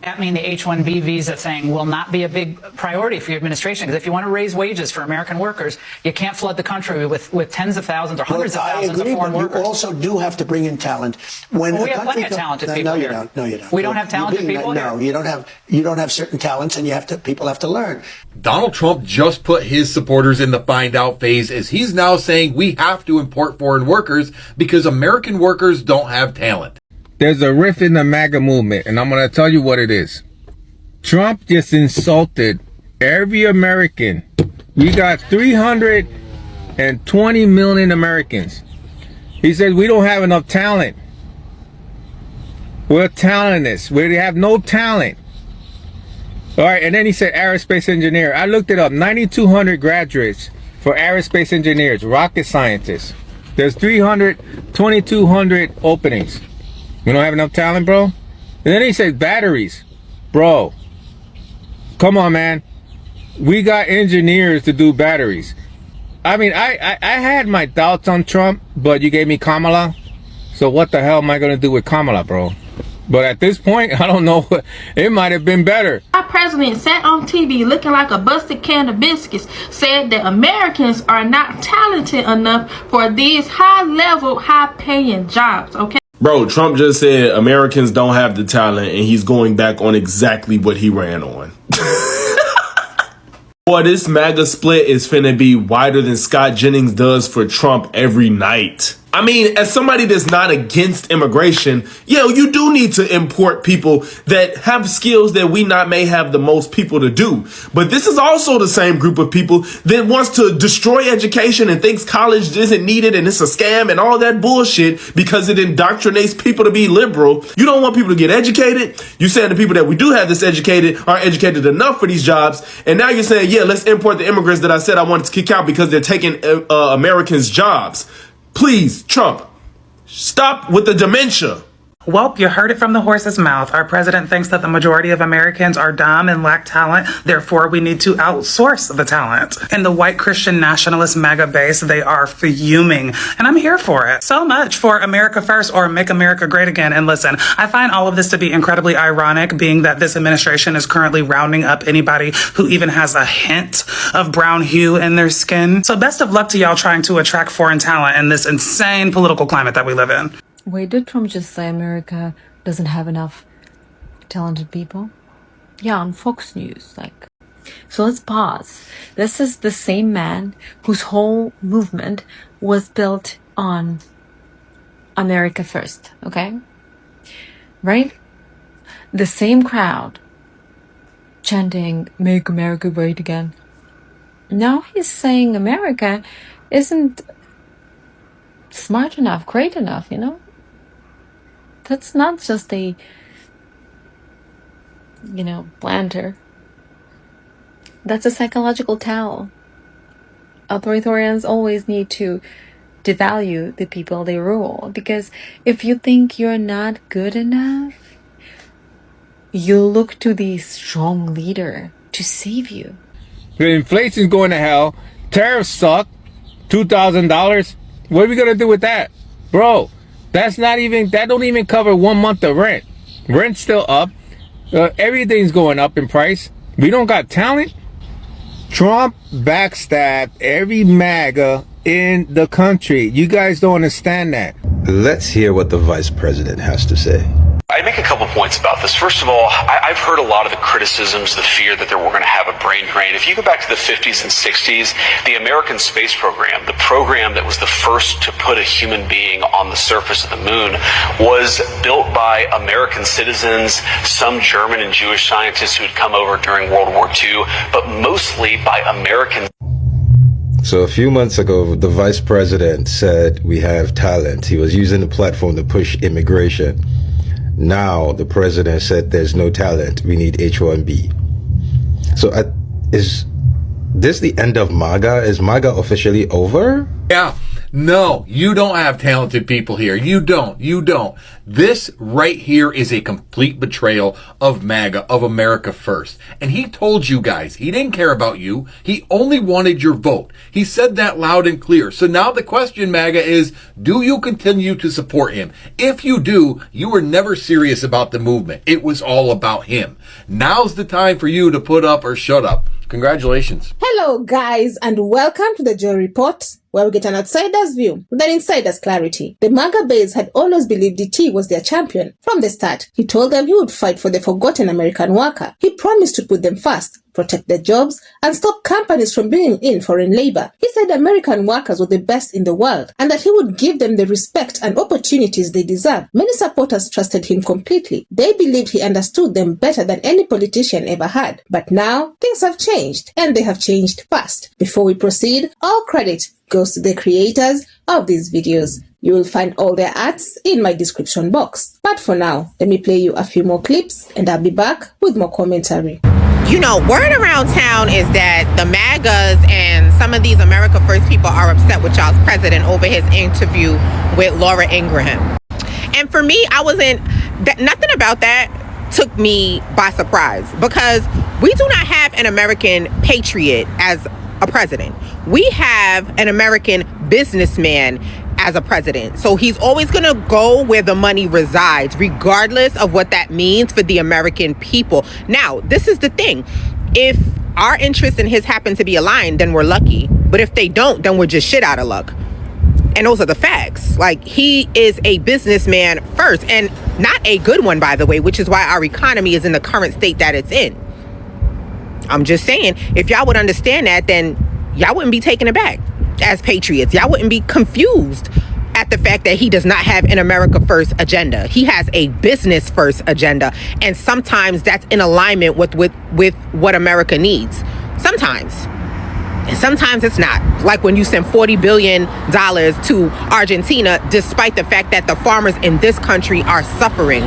that mean the H-1B visa thing will not be a big priority for your administration? Because if you want to raise wages for American workers, you can't flood the country with tens of thousands or hundreds of thousands of foreign workers. You also do have to bring in talent. When we have plenty of talented people here. No, you don't. We don't have talented people here? No, you don't have certain talents, and people have to learn. Donald Trump just put his supporters in the find out phase as he's now saying we have to import foreign workers because American workers don't have talent. There's a rift in the MAGA movement, and I'm going to tell you what it is. Trump just insulted every American. We got 320 million Americans. He said we don't have enough talent. We're talentless. We have no talent. All right, and then he said aerospace engineer. I looked it up. 9,200 graduates for aerospace engineers, rocket scientists. There's 2,200 openings. We don't have enough talent, bro? And then he said batteries. Bro, come on, man. We got engineers to do batteries. I mean, I had my doubts on Trump, but you gave me Kamala. So what the hell am I going to do with Kamala, bro? But at this point, I don't know. It might have been better. Our president sat on TV looking like a busted can of biscuits, said that Americans are not talented enough for these high-level, high-paying jobs, okay? Bro, Trump just said Americans don't have the talent, and he's going back on exactly what he ran on. Boy, this MAGA split is finna be wider than Scott Jennings does for Trump every night. I mean, as somebody that's not against immigration, you do need to import people that have skills that we may have the most people to do. But this is also the same group of people that wants to destroy education and thinks college isn't needed and it's a scam and all that bullshit because it indoctrinates people to be liberal. You don't want people to get educated. You're saying the people that we do have this educated aren't educated enough for these jobs. And now you're saying, let's import the immigrants that I said I wanted to kick out because they're taking Americans' jobs. Please, Trump, stop with the dementia. Well, you heard it from the horse's mouth. Our president thinks that the majority of Americans are dumb and lack talent. Therefore, we need to outsource the talent. In the white Christian nationalist MAGA base, they are fuming. And I'm here for it. So much for America First or Make America Great Again. And listen, I find all of this to be incredibly ironic, being that this administration is currently rounding up anybody who even has a hint of brown hue in their skin. So best of luck to y'all trying to attract foreign talent in this insane political climate that we live in. Wait, did Trump just say America doesn't have enough talented people? Yeah, on Fox News, So let's pause. This is the same man whose whole movement was built on America First, okay? Right? The same crowd chanting, Make America Great Again. Now he's saying America isn't smart enough, great enough, That's not just a, planter. That's a psychological towel. Authoritarians always need to devalue the people they rule, because if you think you're not good enough, you look to the strong leader to save you. The inflation's going to hell. Tariffs suck. $2,000. What are we going to do with that? Bro, that don't even cover 1 month of rent. Rent's still up. Everything's going up in price. We don't got talent. Trump backstabbed every MAGA in the country. You guys don't understand that. Let's hear what the vice president has to say. I'd make a couple points about this. First of all, I've heard a lot of the criticisms, the fear that we're going to have a brain drain. If you go back to the 50s and 60s, the American space program, the program that was the first to put a human being on the surface of the moon, was built by American citizens, some German and Jewish scientists who had come over during World War II, but mostly by Americans. So a few months ago, the vice president said we have talent. He was using the platform to push immigration. Now the president said there's no talent. We need H-1B. So is this the end of MAGA? Is MAGA officially over? Yeah. No, you don't have talented people here. You don't. You don't. This right here is a complete betrayal of MAGA, of America First. And he told you guys, he didn't care about you. He only wanted your vote. He said that loud and clear. So now the question, MAGA, is, do you continue to support him? If you do, you were never serious about the movement. It was all about him. Now's the time for you to put up or shut up. Congratulations. Hello guys, and welcome to the Joy Report, where we get an outsider's view with an insider's clarity. The MAGA base had always believed DT was their champion. From the start, he told them he would fight for the forgotten American worker. He promised to put them first, protect their jobs, and stop companies from bringing in foreign labor. He said American workers were the best in the world, and that he would give them the respect and opportunities they deserve. Many supporters trusted him completely. They believed he understood them better than any politician ever had. But now, things have changed, and they have changed fast. Before we proceed, all credit goes to the creators of these videos. You will find all their ads in my description box. But for now, let me play you a few more clips, and I'll be back with more commentary. You know, word around town is that the MAGAs and some of these America First people are upset with y'all's president over his interview with Laura Ingraham. And for me, nothing about that took me by surprise, because we do not have an American patriot as a president. We have an American businessman as a president. So he's always going to go where the money resides, regardless of what that means for the American people. Now, this is the thing. If our interests and his happen to be aligned, then we're lucky. But if they don't, then we're just shit out of luck. And those are the facts. Like, he is a businessman first, and not a good one, by the way, which is why our economy is in the current state that it's in. I'm just saying, if y'all would understand that, then y'all wouldn't be taken aback as patriots. Y'all wouldn't be confused at the fact that he does not have an America First agenda. He has a business first agenda. And sometimes that's in alignment with what America needs. Sometimes. And sometimes it's not. Like when you send $40 billion to Argentina, despite the fact that the farmers in this country are suffering.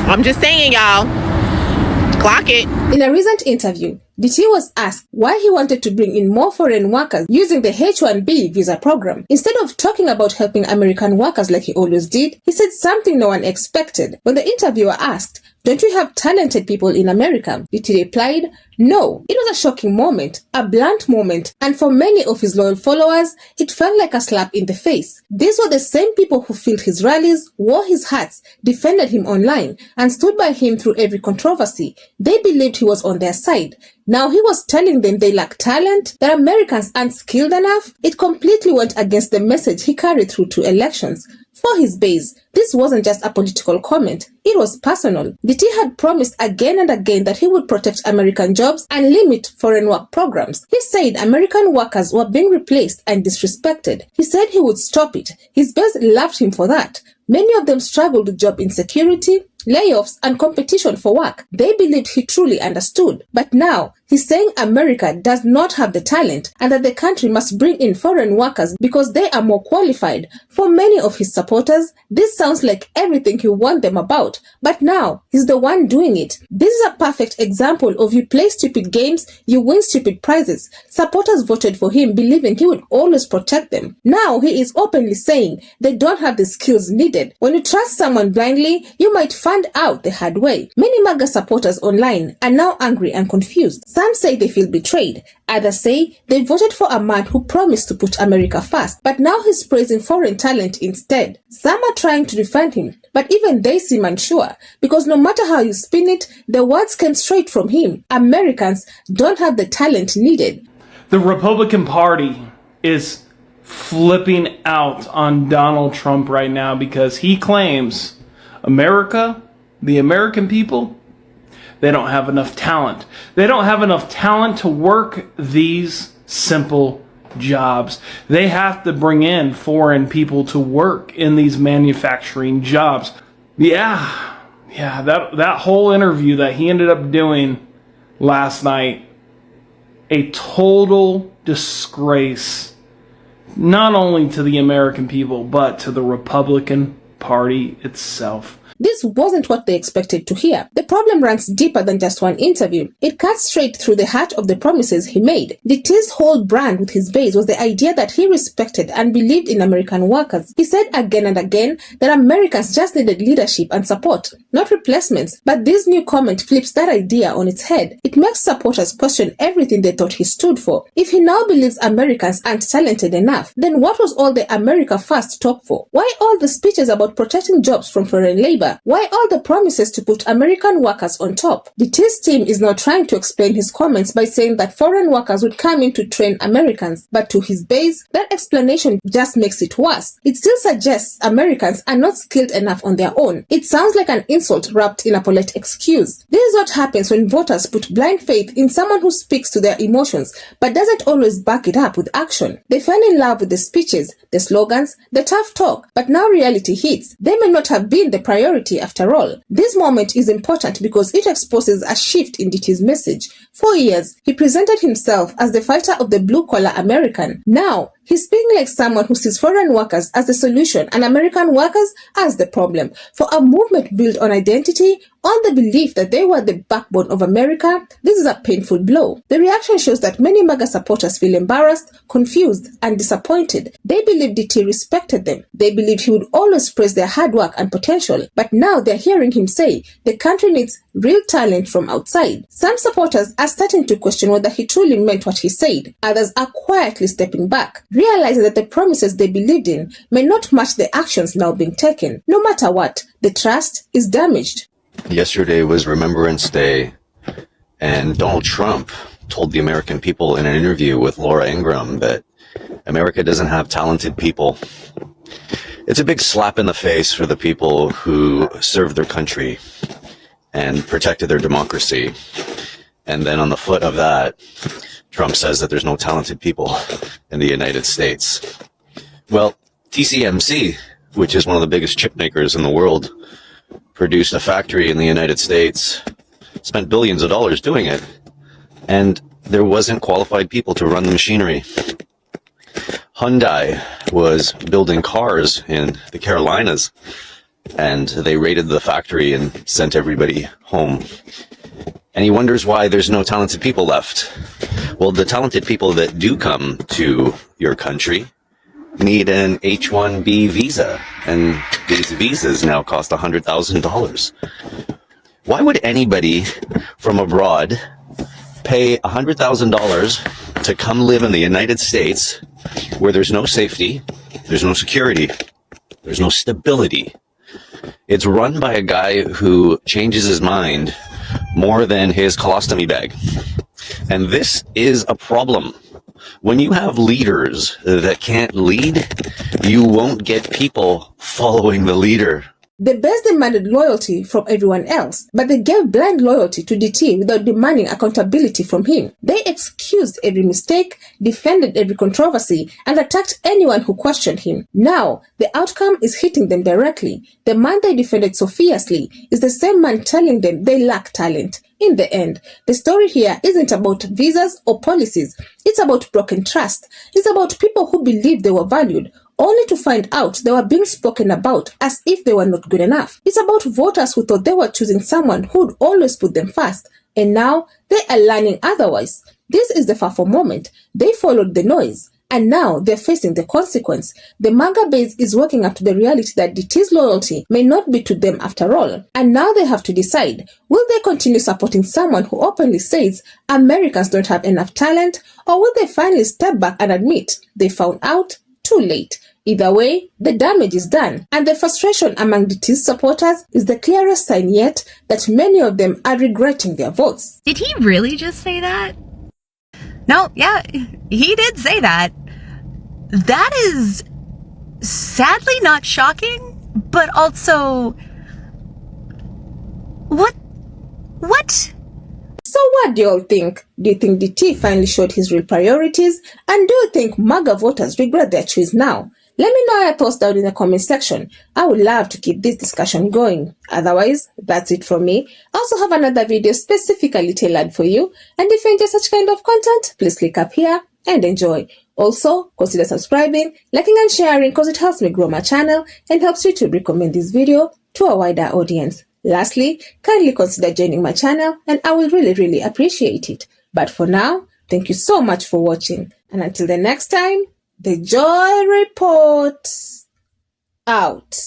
I'm just saying, y'all. Clock it. In a recent interview, DT was asked why he wanted to bring in more foreign workers using the H-1B visa program. Instead of talking about helping American workers like he always did, he said something no one expected. When the interviewer asked, "Don't you have talented people in America?" DT replied, "No." It was a shocking moment, a blunt moment, and for many of his loyal followers, it felt like a slap in the face. These were the same people who filled his rallies, wore his hats, defended him online, and stood by him through every controversy. They believed he was on their side. Now he was telling them they lack talent, that Americans aren't skilled enough. It completely went against the message he carried through to elections. For his base, this wasn't just a political comment, it was personal. DT had promised again and again that he would protect American jobs and limit foreign work programs. He said American workers were being replaced and disrespected. He said he would stop it. His base loved him for that. Many of them struggled with job insecurity, layoffs, and competition for work. They believed he truly understood. But now, he's saying America does not have the talent and that the country must bring in foreign workers because they are more qualified. For many of his supporters, this sounds like everything he warned them about. But now, he's the one doing it. This is a perfect example of you play stupid games, you win stupid prizes. Supporters voted for him believing he would always protect them. Now, he is openly saying they don't have the skills needed. When you trust someone blindly, you might find out the hard way. Many MAGA supporters online are now angry and confused. Some say they feel betrayed. Others say they voted for a man who promised to put America first, but now he's praising foreign talent instead. Some are trying to defend him, but even they seem unsure, because no matter how you spin it, the words came straight from him. Americans don't have the talent needed. The Republican Party is flipping out on Donald Trump right now because he claims America, the American people, they don't have enough talent. They don't have enough talent to work these simple jobs. They have to bring in foreign people to work in these manufacturing jobs. Yeah, that whole interview that he ended up doing last night, a total disgrace, not only to the American people, but to the Republican Party itself. This wasn't what they expected to hear. The problem runs deeper than just one interview. It cuts straight through the heart of the promises he made. DT's whole brand with his base was the idea that he respected and believed in American workers. He said again and again that Americans just needed leadership and support, not replacements. But this new comment flips that idea on its head. It makes supporters question everything they thought he stood for. If he now believes Americans aren't talented enough, then what was all the America First talk for? Why all the speeches about protecting jobs from foreign labor? Why all the promises to put American workers on top? DT's team is now trying to explain his comments by saying that foreign workers would come in to train Americans, but to his base, that explanation just makes it worse. It still suggests Americans are not skilled enough on their own. It sounds like an insult wrapped in a polite excuse. This is what happens when voters put blind faith in someone who speaks to their emotions but doesn't always back it up with action. They fell in love with the speeches, the slogans, the tough talk, but now reality hits. They may not have been the priority after all. This moment is important because it exposes a shift in DT's message. For years, he presented himself as the fighter of the blue-collar American. Now, he's speaking like someone who sees foreign workers as the solution and American workers as the problem. For a movement built on identity, on the belief that they were the backbone of America, this is a painful blow. The reaction shows that many MAGA supporters feel embarrassed, confused, and disappointed. They believed DT respected them. They believed he would always praise their hard work and potential. But now they're hearing him say the country needs real talent from outside. Some supporters are starting to question whether he truly meant what he said. Others are quietly stepping back, realizing that the promises they believed in may not match the actions now being taken. No matter what, the trust is damaged. Yesterday was Remembrance Day, and Donald Trump told the American people in an interview with Laura Ingraham that America doesn't have talented people. It's a big slap in the face for the people who served their country and protected their democracy. And then on the foot of that, Trump says that there's no talented people in the United States. Well, TCMC, which is one of the biggest chip makers in the world, produced a factory in the United States, spent billions of dollars doing it, and there wasn't qualified people to run the machinery. Hyundai was building cars in the Carolinas, and they raided the factory and sent everybody home. And he wonders why there's no talented people left. Well, the talented people that do come to your country need an H-1B visa, and these visas now cost $100,000. Why would anybody from abroad pay $100,000 to come live in the United States where there's no safety, there's no security, there's no stability? It's run by a guy who changes his mind more than his colostomy bag. And this is a problem. When you have leaders that can't lead, you won't get people following the leader. The base demanded loyalty from everyone else, but they gave blind loyalty to DT without demanding accountability from him. They excused every mistake, defended every controversy, and attacked anyone who questioned him. Now, the outcome is hitting them directly. The man they defended so fiercely is the same man telling them they lack talent. In the end, the story here isn't about visas or policies. It's about broken trust. It's about people who believed they were valued, only to find out they were being spoken about as if they were not good enough. It's about voters who thought they were choosing someone who would always put them first, and now they are learning otherwise. This is the FAFO moment. They followed the noise, and now they're facing the consequence. The MAGA base is waking up to the reality that DT's loyalty may not be to them after all. And now they have to decide, will they continue supporting someone who openly says Americans don't have enough talent, or will they finally step back and admit they found out too late? Either way, the damage is done, and the frustration among DT's supporters is the clearest sign yet that many of them are regretting their votes. Did he really just say that? No, yeah, he did say that. That is sadly not shocking, but also... What? So what do you all think? Do you think DT finally showed his real priorities? And do you think MAGA voters regret their choice now? Let me know your thoughts down in the comment section. I would love to keep this discussion going. Otherwise, that's it from me. I also have another video specifically tailored for you. And if you enjoy such kind of content, please click up here and enjoy. Also, consider subscribing, liking and sharing because it helps me grow my channel and helps YouTube recommend this video to a wider audience. Lastly, kindly consider joining my channel and I will really appreciate it. But for now, thank you so much for watching. And until the next time, the Joy Report out.